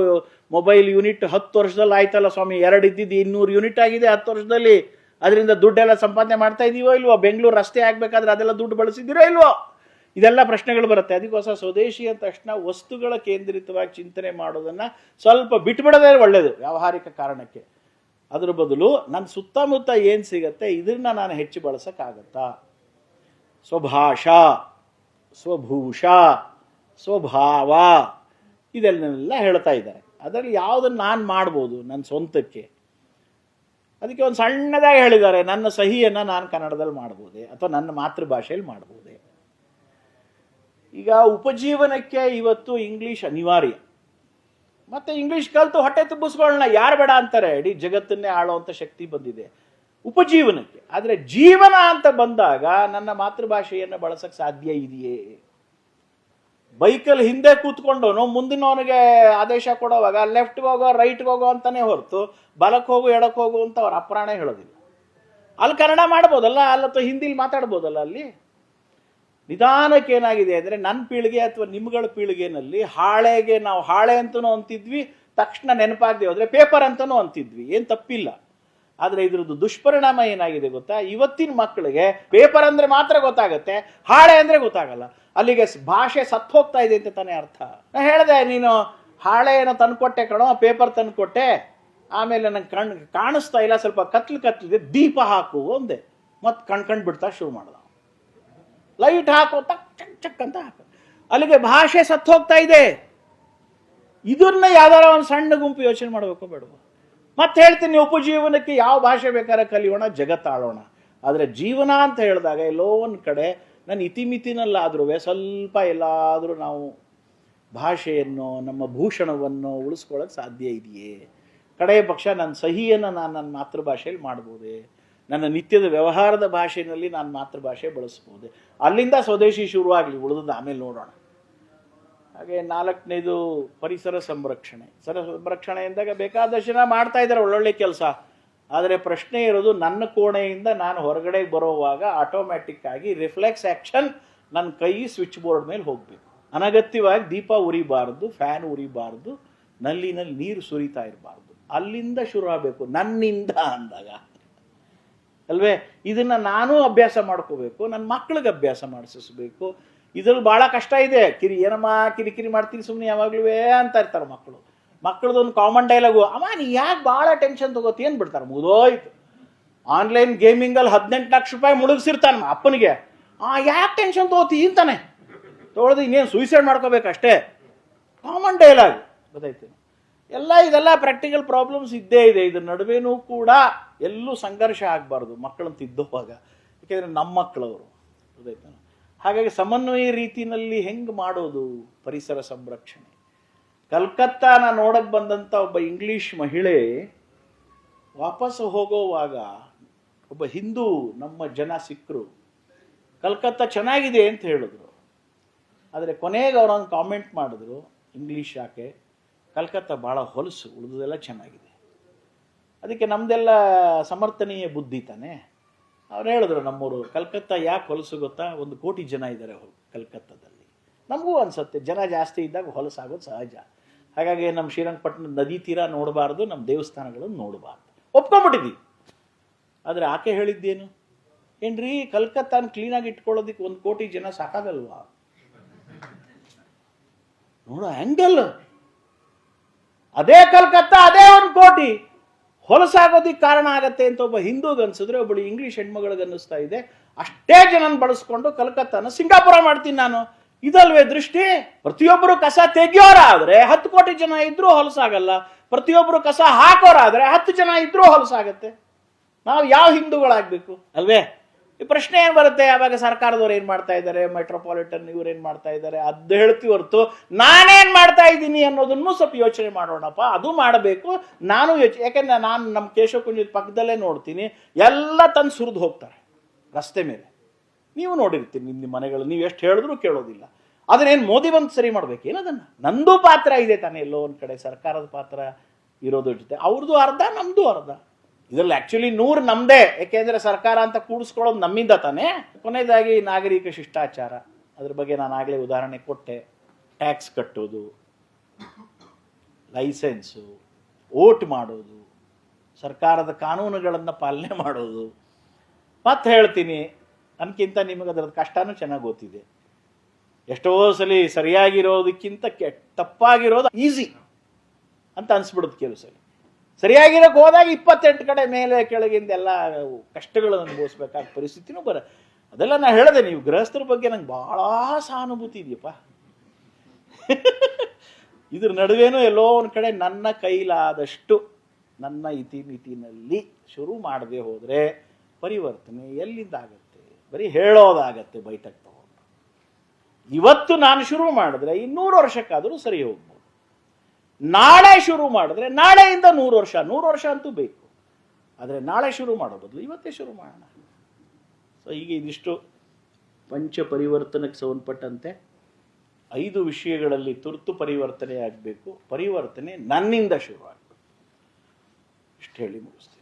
ಮೊಬೈಲ್ ಯೂನಿಟ್ 10 ವರ್ಷದಲ್ಲಿ ಆಯ್ತಲ್ಲ ಸ್ವಾಮಿ. 2 ಇದ್ದಿದ್ದು 200 ಯೂನಿಟ್ ಆಗಿದೆ 10 ವರ್ಷದಲ್ಲಿ. ಅದರಿಂದ ದುಡ್ಡೆಲ್ಲ ಸಂಪಾದನೆ ಮಾಡ್ತಾ ಇದೀವೋ ಇಲ್ವೋ? ಬೆಂಗಳೂರು ರಸ್ತೆ ಆಗಬೇಕಾದ್ರೆ ಅದೆಲ್ಲ ದುಡ್ಡು ಬಳಸಿದ್ದೀರೋ ಇಲ್ವೋ? ಇದೆಲ್ಲ ಪ್ರಶ್ನೆಗಳು ಬರುತ್ತೆ. ಅದಕ್ಕೋಸ್ಕರ ಸ್ವದೇಶಿ ಅಂದ ತಕ್ಷಣ ವಸ್ತುಗಳ ಕೇಂದ್ರಿತವಾಗಿ ಚಿಂತನೆ ಮಾಡೋದನ್ನು ಸ್ವಲ್ಪ ಬಿಟ್ಬಿಡೋದೇ ಒಳ್ಳೆಯದು ವ್ಯಾವಹಾರಿಕ ಕಾರಣಕ್ಕೆ. ಅದ್ರ ಬದಲು ನನ್ನ ಸುತ್ತಮುತ್ತ ಏನು ಸಿಗತ್ತೆ ಇದನ್ನ ನಾನು ಹೆಚ್ಚು ಬಳಸೋಕ್ಕಾಗತ್ತಾ? ಸ್ವಭಾಷಾ, ಸ್ವಭೂಷ, ಸ್ವಭಾವ ಇದನ್ನೆಲ್ಲ ಹೇಳ್ತಾ ಇದ್ದಾರೆ. ಅದರಲ್ಲಿ ಯಾವುದನ್ನು ನಾನು ಮಾಡ್ಬೋದು ನನ್ನ ಸ್ವಂತಕ್ಕೆ? ಅದಕ್ಕೆ ಒಂದು ಸಣ್ಣದಾಗಿ ಹೇಳಿದ್ದಾರೆ, ನನ್ನ ಸಹಿಯನ್ನು ನಾನು ಕನ್ನಡದಲ್ಲಿ ಮಾಡ್ಬೋದೇ ಅಥವಾ ನನ್ನ ಮಾತೃಭಾಷೆಯಲ್ಲಿ ಮಾಡ್ಬೋದೇ? ಈಗ ಉಪಜೀವನಕ್ಕೆ ಇವತ್ತು ಇಂಗ್ಲೀಷ್ ಅನಿವಾರ್ಯ. ಮತ್ತೆ ಇಂಗ್ಲೀಷ್ ಕಲಿತು ಹೊಟ್ಟೆ ತುಂಬಿಸ್ಕೊಳ್ಳೋಣ, ಯಾರು ಬೇಡ ಅಂತಾರೆ? ಇಡೀ ಜಗತ್ತನ್ನೇ ಆಳುವಂಥ ಶಕ್ತಿ ಬಂದಿದೆ ಉಪಜೀವನಕ್ಕೆ. ಆದರೆ ಜೀವನ ಅಂತ ಬಂದಾಗ ನನ್ನ ಮಾತೃಭಾಷೆಯನ್ನು ಬಳಸಕ್ಕೆ ಸಾಧ್ಯ ಇದೆಯೇ? ಬೈಕಲ್ಲಿ ಹಿಂದೆ ಕೂತ್ಕೊಂಡವನು ಮುಂದಿನವನಿಗೆ ಆದೇಶ ಕೊಡೋವಾಗ ಲೆಫ್ಟ್ಗೆ ಹೋಗೋ ರೈಟ್ಗೆ ಹೋಗೋ ಅಂತಾನೆ ಹೊರತು ಬಲಕ್ಕೆ ಹೋಗು ಎಡಕ್ಕೆ ಹೋಗು ಅಂತ ಅವ್ರ ಅಪ್ರಾಣ ಹೇಳೋದಿಲ್ಲ. ಅಲ್ಲಿ ಕನ್ನಡ ಮಾಡ್ಬೋದಲ್ಲ, ಅಲ್ಲತ್ತು ಹಿಂದಿಲಿ ಮಾತಾಡ್ಬೋದಲ್ಲ. ಅಲ್ಲಿ ನಿಧಾನಕ್ಕೆ ಏನಾಗಿದೆ ಅಂದರೆ ನನ್ನ ಪೀಳಿಗೆ ಅಥವಾ ನಿಮ್ಗಳ ಪೀಳಿಗೆನಲ್ಲಿ ಹಾಳೆಗೆ ನಾವು ಹಾಳೆ ಅಂತನೂ ಅಂತಿದ್ವಿ, ತಕ್ಷಣ ನೆನಪಾಗದೆ ಹೋದರೆ ಪೇಪರ್ ಅಂತನೂ ಅಂತಿದ್ವಿ. ಏನು ತಪ್ಪಿಲ್ಲ. ಆದರೆ ಇದ್ರದ್ದು ದುಷ್ಪರಿಣಾಮ ಏನಾಗಿದೆ ಗೊತ್ತಾ? ಇವತ್ತಿನ ಮಕ್ಕಳಿಗೆ ಪೇಪರ್ ಅಂದರೆ ಮಾತ್ರ ಗೊತ್ತಾಗುತ್ತೆ, ಹಾಳೆ ಅಂದರೆ ಗೊತ್ತಾಗಲ್ಲ. ಅಲ್ಲಿಗೆ ಭಾಷೆ ಸತ್ತು ಹೋಗ್ತಾ ಇದೆ ಅಂತ ತಾನೇ ಅರ್ಥ. ನಾನು ಹೇಳಿದೆ, ನೀನು ಹಾಳೆ ಏನೋ ತಂದುಕೊಟ್ಟೆ ಕಣೋ, ಪೇಪರ್ ತಂದುಕೊಟ್ಟೆ, ಆಮೇಲೆ ನಂಗೆ ಕಾಣಿಸ್ತಾ ಇಲ್ಲ, ಸ್ವಲ್ಪ ಕತ್ಲಿದೆ, ದೀಪ ಹಾಕು ಒಂದೇ, ಮತ್ತೆ ಕಣ್ಕಂಡು ಬಿಡ್ತಾ ಶುರು ಮಾಡ್ದ. ಲೈಟ್ ಹಾಕೋ, ತಕ್ ಚಕ್ ಚಕ್ ಅಂತ ಹಾಕು. ಅಲ್ಲಿಗೆ ಭಾಷೆ ಸತ್ತು ಹೋಗ್ತಾ ಇದೆ. ಇದನ್ನ ಯಾವ್ದಾರ ಒಂದು ಸಣ್ಣ ಗುಂಪು ಯೋಚನೆ ಮಾಡಬೇಕು ಬೇಡವ? ಮತ್ತೆ ಹೇಳ್ತೀನಿ, ಉಪಜೀವನಕ್ಕೆ ಯಾವ ಭಾಷೆ ಬೇಕಾದ್ರೆ ಕಲಿಯೋಣ, ಜಗತ್ತಾಳೋಣ. ಆದರೆ ಜೀವನ ಅಂತ ಹೇಳಿದಾಗ ಎಲ್ಲೋ ಒಂದು ಕಡೆ ನನ್ನ ಇತಿಮಿತಿನಲ್ಲಾದ್ರೂ ಸ್ವಲ್ಪ ಎಲ್ಲಾದರೂ ನಾವು ಭಾಷೆಯನ್ನು, ನಮ್ಮ ಭೂಷಣವನ್ನು ಉಳಿಸ್ಕೊಳ್ಳೋಕೆ ಸಾಧ್ಯ ಇದೆಯೇ? ಕಡೆಯ ಪಕ್ಷ ನನ್ನ ಸಹಿಯನ್ನು ನಾನು ನನ್ನ ಮಾತೃಭಾಷೆಯಲ್ಲಿ ಮಾಡ್ಬೋದೇ? ನನ್ನ ನಿತ್ಯದ ವ್ಯವಹಾರದ ಭಾಷೆಯಲ್ಲಿ ನಾನು ಮಾತೃಭಾಷೆ ಬಳಸ್ಬೋದೆ? ಅಲ್ಲಿಂದ ಸ್ವದೇಶಿ ಶುರುವಾಗಲಿ, ಉಳಿದದ್ದು ಆಮೇಲೆ ನೋಡೋಣ. ಹಾಗೆ 4ನೇದು ಪರಿಸರ ಸಂರಕ್ಷಣೆ. ಸಂರಕ್ಷಣೆ ಎಂದಾಗ ಬೇಕಾದಷ್ಟು ಜನ ಮಾಡ್ತಾ ಇದ್ದಾರೆ ಒಳ್ಳೊಳ್ಳೆ ಕೆಲಸ. ಆದರೆ ಪ್ರಶ್ನೆ ಇರೋದು, ನನ್ನ ಕೋಣೆಯಿಂದ ನಾನು ಹೊರಗಡೆ ಬರೋವಾಗ ಆಟೋಮ್ಯಾಟಿಕ್ ಆಗಿ ರಿಫ್ಲೆಕ್ಸ್ ಆ್ಯಕ್ಷನ್ ನನ್ನ ಕೈ ಸ್ವಿಚ್ ಬೋರ್ಡ್ ಮೇಲೆ ಹೋಗಬೇಕು. ಅನಗತ್ಯವಾಗಿ ದೀಪ ಉರಿಬಾರ್ದು, ಫ್ಯಾನ್ ಉರಿಬಾರ್ದು, ನಲ್ಲಿನಲ್ಲಿ ನೀರು ಸುರಿತಾ ಇರಬಾರ್ದು. ಅಲ್ಲಿಂದ ಶುರು ಆಗಬೇಕು, ನನ್ನಿಂದ ಅಂದಾಗ ಅಲ್ವೇ? ಇದನ್ನು ನಾನು ಅಭ್ಯಾಸ ಮಾಡ್ಕೋಬೇಕು, ನನ್ನ ಮಕ್ಕಳಿಗೆ ಅಭ್ಯಾಸ ಮಾಡಿಸಬೇಕು. ಇದ್ರಲ್ಲಿ ಭಾಳ ಕಷ್ಟ ಇದೆ. ಏನಮ್ಮ ಕಿರಿಕಿರಿ ಮಾಡ್ತೀನಿ ಸುಮ್ಮನೆ ಯಾವಾಗಲೂ ಅಂತ ಇರ್ತಾರೆ ಮಕ್ಕಳು. ಮಕ್ಕಳದೊಂದು ಕಾಮನ್ ಡೈಲಾಗು, ಅಮ್ಮ ನೀ ಯಾಕೆ ಭಾಳ ಟೆನ್ಷನ್ ತಗೋತಿ ಏನು ಬಿಡ್ತಾರೆ, ಮುಗಿದೋಯ್ತು. ಆನ್ಲೈನ್ ಗೇಮಿಂಗಲ್ಲಿ 18 ಲಕ್ಷ ರೂಪಾಯಿ ಮುಳುಗಿಸಿರ್ತಾನೆ ಅಪ್ಪನಿಗೆ. ಯಾಕೆ ಟೆನ್ಷನ್ ತಗೋತಿ ಅಂತಾನೆ. ತೊಗೊಳ್ದು ಇನ್ನೇನು ಸೂಸೈಡ್ ಮಾಡ್ಕೋಬೇಕಷ್ಟೇ, ಕಾಮನ್ ಡೈಲಾಗ್. ಗೊತ್ತಾಯ್ತು? ಇದೆಲ್ಲ ಪ್ರಾಕ್ಟಿಕಲ್ ಪ್ರಾಬ್ಲಮ್ಸ್ ಇದ್ದೇ ಇದೆ. ಇದ್ರ ನಡುವೆನೂ ಕೂಡ ಎಲ್ಲೂ ಸಂಘರ್ಷ ಆಗಬಾರ್ದು ಮಕ್ಕಳನ್ನು ತಿದ್ದೋವಾಗ. ಯಾಕೆಂದರೆ ನಮ್ಮ ಮಕ್ಕಳವರು. ಗೊತ್ತಾಯ್ತು? ಹಾಗಾಗಿ ಸಮನ್ವಯ ರೀತಿಯಲ್ಲಿ ಹೆಂಗೆ ಮಾಡೋದು ಪರಿಸರ ಸಂರಕ್ಷಣೆ? ಕಲ್ಕತ್ತಾನ ನೋಡಕ್ಕೆ ಬಂದಂಥ ಒಬ್ಬ ಇಂಗ್ಲೀಷ್ ಮಹಿಳೆ ವಾಪಸ್ ಹೋಗೋವಾಗ ಒಬ್ಬ ಹಿಂದೂ ನಮ್ಮ ಜನ ಸಿಕ್ಕರು. ಕಲ್ಕತ್ತಾ ಚೆನ್ನಾಗಿದೆ ಅಂತ ಹೇಳಿದ್ರು. ಆದರೆ ಕೊನೆಗೆ ಅವರೊಂದು ಕಾಮೆಂಟ್ ಮಾಡಿದ್ರು, ಇಂಗ್ಲೀಷ್ ಯಾಕೆ, ಕಲ್ಕತ್ತಾ ಭಾಳ ಹೊಲಸು, ಉಳಿದೆಲ್ಲ ಚೆನ್ನಾಗಿದೆ. ಅದಕ್ಕೆ ನಮ್ಮದೆಲ್ಲ ಸಮರ್ಥನೀಯ ಬುದ್ಧಿ ತಾನೆ. ಅವ್ರು ಹೇಳಿದ್ರು, ನಮ್ಮೂರು ಕಲ್ಕತ್ತಾ ಯಾಕೆ ಹೊಲಸು ಗೊತ್ತಾ? 1 ಕೋಟಿ ಜನ ಇದ್ದಾರೆ ಕಲ್ಕತ್ತಾದಲ್ಲಿ. ನಮಗೂ ಅನಿಸುತ್ತೆ ಜನ ಜಾಸ್ತಿ ಇದ್ದಾಗ ಹೊಲಸಾಗೋದು ಸಹಜ. ಹಾಗಾಗಿ ನಮ್ಮ ಶ್ರೀರಂಗಪಟ್ಟಣದ ನದಿ ತೀರ ನೋಡಬಾರ್ದು, ನಮ್ಮ ದೇವಸ್ಥಾನಗಳನ್ನು ನೋಡಬಾರ್ದು, ಒಪ್ಕೊಂಡ್ಬಿಟ್ಟಿದ್ದೀವಿ. ಆದರೆ ಆಕೆ ಹೇಳಿದ್ದೇನು? ಏನ್ರಿ ಕಲ್ಕತ್ತಾನ ಕ್ಲೀನಾಗಿ ಇಟ್ಕೊಳ್ಳೋದಕ್ಕೆ 1 ಕೋಟಿ ಜನ ಸಾಕಾಗಲ್ವಾ? ನೋಡೋ ಆ್ಯಂಗಲ್. ಅದೇ ಕಲ್ಕತ್ತಾ, ಅದೇ 1 ಕೋಟಿ ಹೊಲಸಾಗೋದಿಕ್ಕೆ ಕಾರಣ ಆಗತ್ತೆ ಅಂತ ಒಬ್ಬ ಹಿಂದೂಗೆ ಅನ್ಸಿದ್ರೆ, ಒಬ್ಬಳು ಇಂಗ್ಲೀಷ್ ಹೆಣ್ಮಗಳಿಗೆ ಅನ್ನಿಸ್ತಾ ಇದೆ ಅಷ್ಟೇ ಜನನ ಬಳಸ್ಕೊಂಡು ಕಲ್ಕತ್ತಾನ ಸಿಂಗಾಪುರ ಮಾಡ್ತೀನಿ ನಾನು. ಇದಲ್ವೇ ದೃಷ್ಟಿ? ಪ್ರತಿಯೊಬ್ಬರು ಕಸ ತೆಗಿಯೋರಾದ್ರೆ 10 ಕೋಟಿ ಜನ ಇದ್ರೂ ಹೊಲಸಾಗಲ್ಲ. ಪ್ರತಿಯೊಬ್ಬರು ಕಸ ಹಾಕೋರಾದ್ರೆ 10 ಜನ ಇದ್ರೂ ಹೊಲಸಾಗತ್ತೆ. ನಾವು ಯಾವ ಹಿಂದೂಗಳಾಗಬೇಕು ಅಲ್ವೇ? ಈ ಪ್ರಶ್ನೆ ಏನು ಬರುತ್ತೆ? ಯಾವಾಗ ಸರ್ಕಾರದವ್ರು ಏನು ಮಾಡ್ತಾ ಇದ್ದಾರೆ, ಮೆಟ್ರೋಪಾಲಿಟನ್ ಇವ್ರೇನು ಮಾಡ್ತಾ ಇದ್ದಾರೆ ಅದು ಹೇಳ್ತೀವಿ ಹೊರತು ನಾನೇನು ಮಾಡ್ತಾ ಇದ್ದೀನಿ ಅನ್ನೋದನ್ನು ಸ್ವಲ್ಪ ಯೋಚನೆ ಮಾಡೋಣಪ್ಪ. ಅದು ಮಾಡಬೇಕು. ನಾನು ಯಾಕೆಂದ್ರೆ ನಾನು ನಮ್ಮ ಕೇಶವಕುಂಜದ ಪಕ್ಕದಲ್ಲೇ ನೋಡ್ತೀನಿ, ಎಲ್ಲ ತಂದು ಸುರಿದು ಹೋಗ್ತಾರೆ ರಸ್ತೆ ಮೇಲೆ. ನೀವು ನೋಡಿರ್ತೀನಿ ನಿಮ್ಮ ಮನೆಗಳು, ನೀವು ಎಷ್ಟು ಹೇಳಿದ್ರೂ ಕೇಳೋದಿಲ್ಲ. ಅದನ್ನೇನು ಮೋದಿ ಬಂದು ಸರಿ ಮಾಡ್ಬೇಕೇನದನ್ನು? ನಂದು ಪಾತ್ರ ಇದೆ ತಾನೇ ಎಲ್ಲೋ ಒಂದು ಕಡೆ, ಸರ್ಕಾರದ ಪಾತ್ರ ಇರೋದ್ರ ಜೊತೆ ಅವ್ರದ್ದು ಅರ್ಧ ನಮ್ಮದು ಅರ್ಧ. ಇದರಲ್ಲಿ ಆ್ಯಕ್ಚುಲಿ 100 ನಮ್ಮದೇ, ಯಾಕೆಂದರೆ ಸರ್ಕಾರ ಅಂತ ಕೂಡಿಸ್ಕೊಳ್ಳೋದು ನಮ್ಮಿಂದ ತಾನೇ. ಕೊನೆಯದಾಗಿ ನಾಗರಿಕ ಶಿಷ್ಟಾಚಾರ, ಅದ್ರ ಬಗ್ಗೆ ನಾನು ಆಗಲೇ ಉದಾಹರಣೆ ಕೊಟ್ಟೆ. ಟ್ಯಾಕ್ಸ್ ಕಟ್ಟೋದು, ಲೈಸೆನ್ಸು, ವೋಟ್ ಮಾಡೋದು, ಸರ್ಕಾರದ ಕಾನೂನುಗಳನ್ನು ಪಾಲನೆ ಮಾಡೋದು. ಮತ್ತೆ ಹೇಳ್ತೀನಿ, ನನಗಿಂತ ನಿಮಗೆ ಅದರದ್ದು ಕಷ್ಟನೂ ಚೆನ್ನಾಗಿ ಗೊತ್ತಿದೆ. ಎಷ್ಟೋ ಸಲ ಸರಿಯಾಗಿರೋದಕ್ಕಿಂತ ತಪ್ಪಾಗಿರೋದು ಈಸಿ ಅಂತ ಅನಿಸ್ಬಿಡುತ್ತೆ ಕೆಲವು ಸಲ. ಸರಿಯಾಗಿರೋಕೆ ಹೋದಾಗ 28 ಕಡೆ ಮೇಲೆ ಕೆಳಗಿಂದ ಎಲ್ಲ ಕಷ್ಟಗಳನ್ನು ಅನುಭವಿಸ್ಬೇಕಾದ ಪರಿಸ್ಥಿತಿನೂ ಅದೆಲ್ಲ ನಾನು ಹೇಳಿದೆ. ನೀವು ಗೃಹಸ್ಥರ ಬಗ್ಗೆ ನಂಗೆ ಭಾಳ ಸಹಾನುಭೂತಿ ಇದೆಯಪ್ಪ. ಇದ್ರ ನಡುವೆನೂ ಎಲ್ಲೋ ಒಂದು ಕಡೆ ನನ್ನ ಕೈಲಾದಷ್ಟು ನನ್ನ ಇತಿಮಿತಿನಲ್ಲಿ ಶುರು ಮಾಡದೆ ಹೋದರೆ ಪರಿವರ್ತನೆ ಎಲ್ಲಿಂದ ಆಗುತ್ತೆ? ಬರೀ ಹೇಳೋದಾಗತ್ತೆ ಬೈಟಕ್ಕೆ ತಗೊಂಡು. ಇವತ್ತು ನಾನು ಶುರು ಮಾಡಿದ್ರೆ 200 ವರ್ಷಕ್ಕಾದರೂ ಸರಿ ಹೋಗ್ಬೋದು. ನಾಳೆ ಶುರು ಮಾಡಿದ್ರೆ ನಾಳೆಯಿಂದ 100 ವರ್ಷ ಅಂತೂ ಬೇಕು. ಆದರೆ ನಾಳೆ ಶುರು ಮಾಡೋ ಬದಲು ಇವತ್ತೇ ಶುರು ಮಾಡೋಣ. ಸೊ ಹೀಗೆ ಇದಿಷ್ಟು ಪಂಚ ಪರಿವರ್ತನಕ್ಕೆ ಸಂಬಂಧಪಟ್ಟಂತೆ 5 ವಿಷಯಗಳಲ್ಲಿ ತುರ್ತು ಪರಿವರ್ತನೆ ಆಗಬೇಕು. ಪರಿವರ್ತನೆ ನನ್ನಿಂದ ಶುರು ಆಗಬೇಕು. ಇಷ್ಟು ಹೇಳಿ ಮುಗಿಸ್ತೀನಿ.